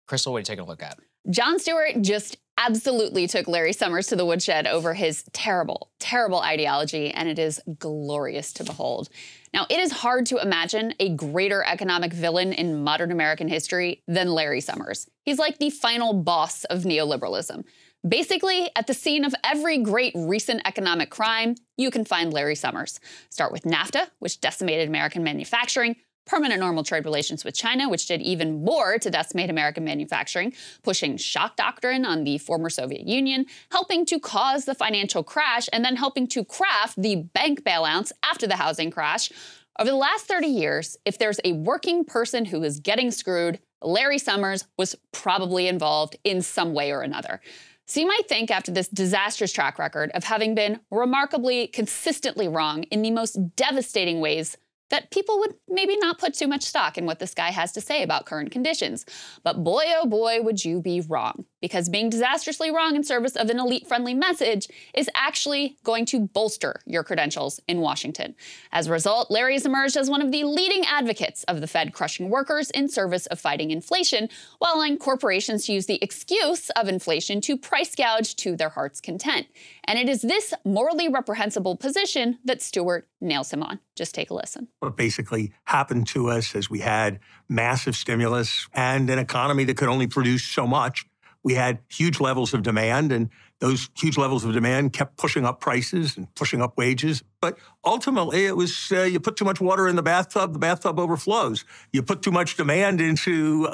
Krystal, what are you taking a look at? Jon Stewart just absolutely took Larry Summers to the woodshed over his terrible, terrible ideology, and it is glorious to behold. Now, it is hard to imagine a greater economic villain in modern American history than Larry Summers. He's like the final boss of neoliberalism. Basically, at the scene of every great recent economic crime, you can find Larry Summers. Start with NAFTA, which decimated American manufacturing, permanent normal trade relations with China, which did even more to decimate American manufacturing, pushing shock doctrine on the former Soviet Union, helping to cause the financial crash, and then helping to craft the bank bailouts after the housing crash. Over the last 30 years, if there's a working person who is getting screwed, Larry Summers was probably involved in some way or another. So you might think, after this disastrous track record of having been remarkably consistently wrong in the most devastating ways, that people would maybe not put too much stock in what this guy has to say about current conditions. But boy, oh boy, would you be wrong. Because being disastrously wrong in service of an elite-friendly message is actually going to bolster your credentials in Washington. As a result, Larry has emerged as one of the leading advocates of the Fed crushing workers in service of fighting inflation, while allowing corporations to use the excuse of inflation to price gouge to their heart's content. And it is this morally reprehensible position that Stewart nails him on. Just take a listen. What basically happened to us is we had massive stimulus and an economy that could only produce so much. We had huge levels of demand, and those huge levels of demand kept pushing up prices and pushing up wages. But ultimately, it was you put too much water in the bathtub overflows. You put too much demand into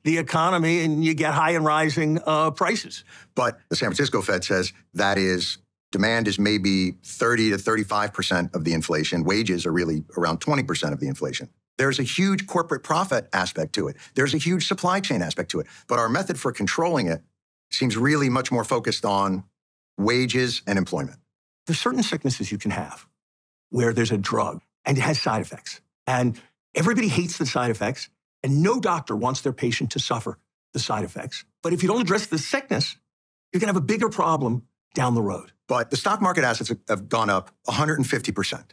the economy, and you get high and rising prices. But the San Francisco Fed says that is demand is maybe 30 to 35% of the inflation. Wages are really around 20% of the inflation. There's a huge corporate profit aspect to it. There's a huge supply chain aspect to it. But our method for controlling it seems really much more focused on wages and employment. There's certain sicknesses you can have where there's a drug and it has side effects. And everybody hates the side effects, and no doctor wants their patient to suffer the side effects. But if you don't address the sickness, you're going to have a bigger problem down the road. But the stock market assets have gone up 150%.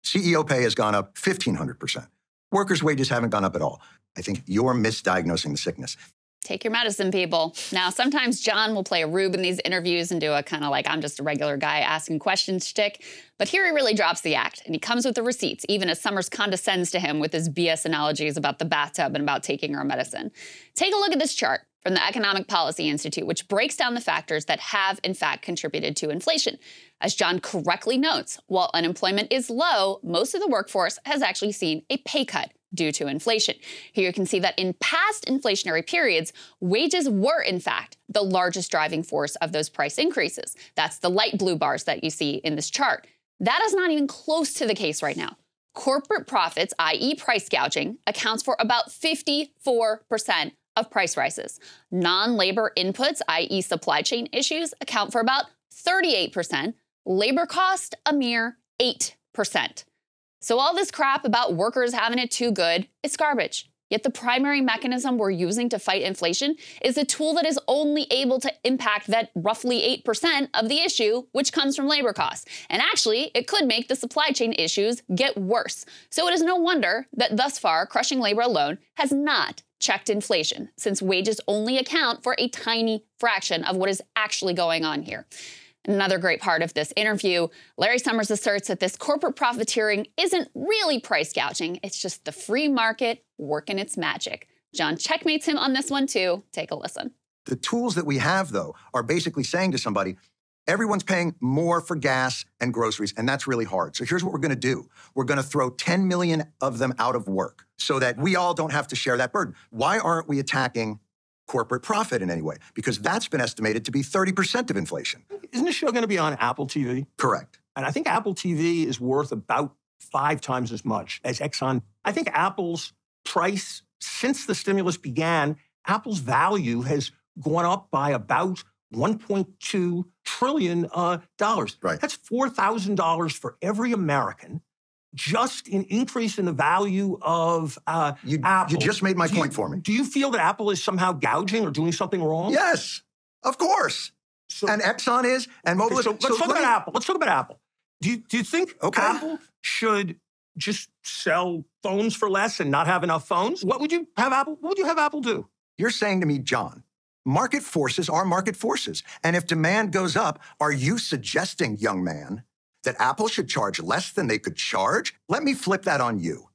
CEO pay has gone up 1,500%. Workers' wages haven't gone up at all. I think you're misdiagnosing the sickness. Take your medicine, people. Now, sometimes Jon will play a rube in these interviews and do a kind of like, I'm just a regular guy asking questions shtick. But here he really drops the act, and he comes with the receipts, even as Summers condescends to him with his BS analogies about the bathtub and about taking our medicine. Take a look at this chart from the Economic Policy Institute, which breaks down the factors that have, in fact, contributed to inflation. As Jon correctly notes, while unemployment is low, most of the workforce has actually seen a pay cut due to inflation. Here you can see that in past inflationary periods, wages were, in fact, the largest driving force of those price increases. That's the light blue bars that you see in this chart. That is not even close to the case right now. Corporate profits, i.e. price gouging, accounts for about 54% of price rises. Non-labor inputs, i.e. supply chain issues, account for about 38%. Labor cost, a mere 8%. So all this crap about workers having it too good, it's garbage. Yet the primary mechanism we're using to fight inflation is a tool that is only able to impact that roughly 8% of the issue, which comes from labor costs. And actually, it could make the supply chain issues get worse. So it is no wonder that thus far, crushing labor alone has not checked inflation, since wages only account for a tiny fraction of what is actually going on here. Another great part of this interview, Larry Summers asserts that this corporate profiteering isn't really price gouging. It's just the free market working its magic. Jon checkmates him on this one, too. Take a listen. The tools that we have, though, are basically saying to somebody, everyone's paying more for gas and groceries, and that's really hard. So here's what we're going to do. We're going to throw 10 million of them out of work so that we all don't have to share that burden. Why aren't we attacking corporate profit in any way? Because that's been estimated to be 30% of inflation. Isn't this show going to be on Apple TV? Correct. And I think Apple TV is worth about 5 times as much as Exxon. I think Apple's price, since the stimulus began, Apple's value has gone up by about $1.2 trillion. Right. That's $4,000 for every American, just an increase in the value of Apple. You just made my point for me. Do you feel that Apple is somehow gouging or doing something wrong? Yes, of course. So, and Exxon is, and Mobile. Okay, so let's talk about Apple. Let's talk about Apple. Do you think Apple should just sell phones for less and not have enough phones? What would you have Apple do? You're saying to me, John, market forces are market forces. And if demand goes up, are you suggesting, young man, that Apple should charge less than they could charge? Let me flip that on you.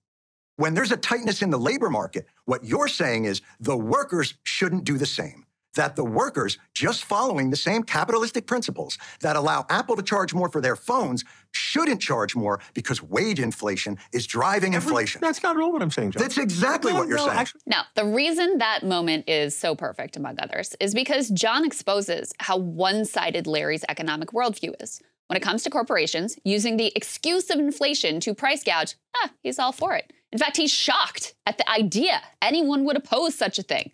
When there's a tightness in the labor market, what you're saying is the workers shouldn't do the same. That the workers, just following the same capitalistic principles that allow Apple to charge more for their phones, shouldn't charge more because wage inflation is driving inflation. That's not at all what I'm saying, John. That's exactly what you're saying. Actually, Now, the reason that moment is so perfect, among others, is because Jon exposes how one-sided Larry's economic worldview is. When it comes to corporations, using the excuse of inflation to price gouge, he's all for it. In fact, he's shocked at the idea anyone would oppose such a thing.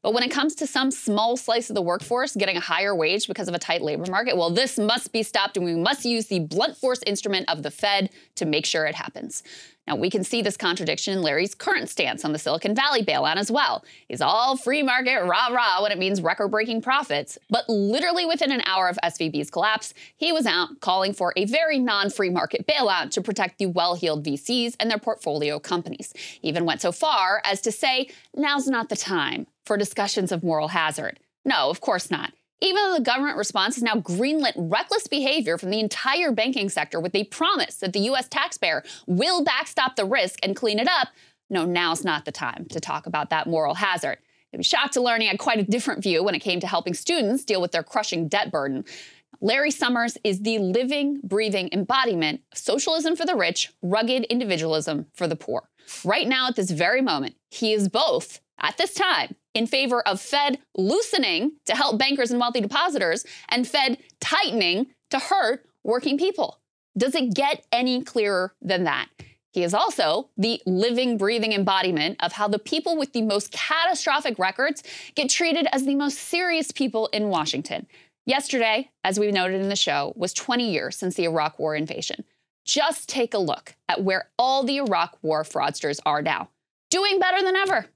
But when it comes to some small slice of the workforce getting a higher wage because of a tight labor market, well, this must be stopped, and we must use the blunt force instrument of the Fed to make sure it happens. Now, we can see this contradiction in Larry's current stance on the Silicon Valley bailout as well. He's all free market, rah-rah, when it means record-breaking profits. But literally within an hour of SVB's collapse, he was out calling for a very non-free market bailout to protect the well-heeled VCs and their portfolio companies. He even went so far as to say, now's not the time for discussions of moral hazard. No, of course not. Even though the government response has now greenlit reckless behavior from the entire banking sector with a promise that the U.S. taxpayer will backstop the risk and clean it up, no, now's not the time to talk about that moral hazard. You'd be shocked to learn he had quite a different view when it came to helping students deal with their crushing debt burden. Larry Summers is the living, breathing embodiment of socialism for the rich, rugged individualism for the poor. Right now, at this very moment, he is both, at this time, in favor of Fed loosening to help bankers and wealthy depositors and Fed tightening to hurt working people. Does it get any clearer than that? He is also the living, breathing embodiment of how the people with the most catastrophic records get treated as the most serious people in Washington. Yesterday, as we noted in the show, was 20 years since the Iraq War invasion. Just take a look at where all the Iraq War fraudsters are now. Doing better than ever.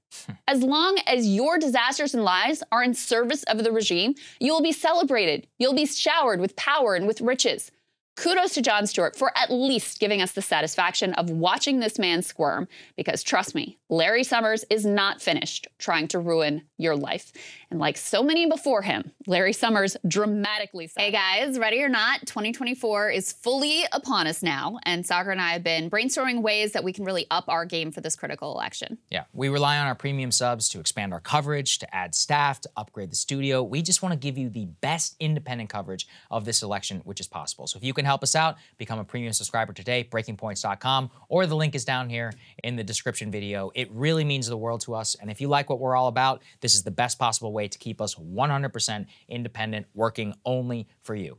As long as your disasters and lies are in service of the regime, you will be celebrated. You'll be showered with power and with riches. Kudos to Jon Stewart for at least giving us the satisfaction of watching this man squirm, because trust me, Larry Summers is not finished trying to ruin your life. And like so many before him, Larry Summers dramatically said, "Hey guys, ready or not, 2024 is fully upon us now, and Soccer and I have been brainstorming ways that we can really up our game for this critical election." Yeah, we rely on our premium subs to expand our coverage, to add staff, to upgrade the studio. We just want to give you the best independent coverage of this election, which is possible. So if you can help us out, become a premium subscriber today, breakingpoints.com, or the link is down here in the description video. It really means the world to us, and if you like what we're all about, this is the best possible way to keep us 100% independent, working only for you.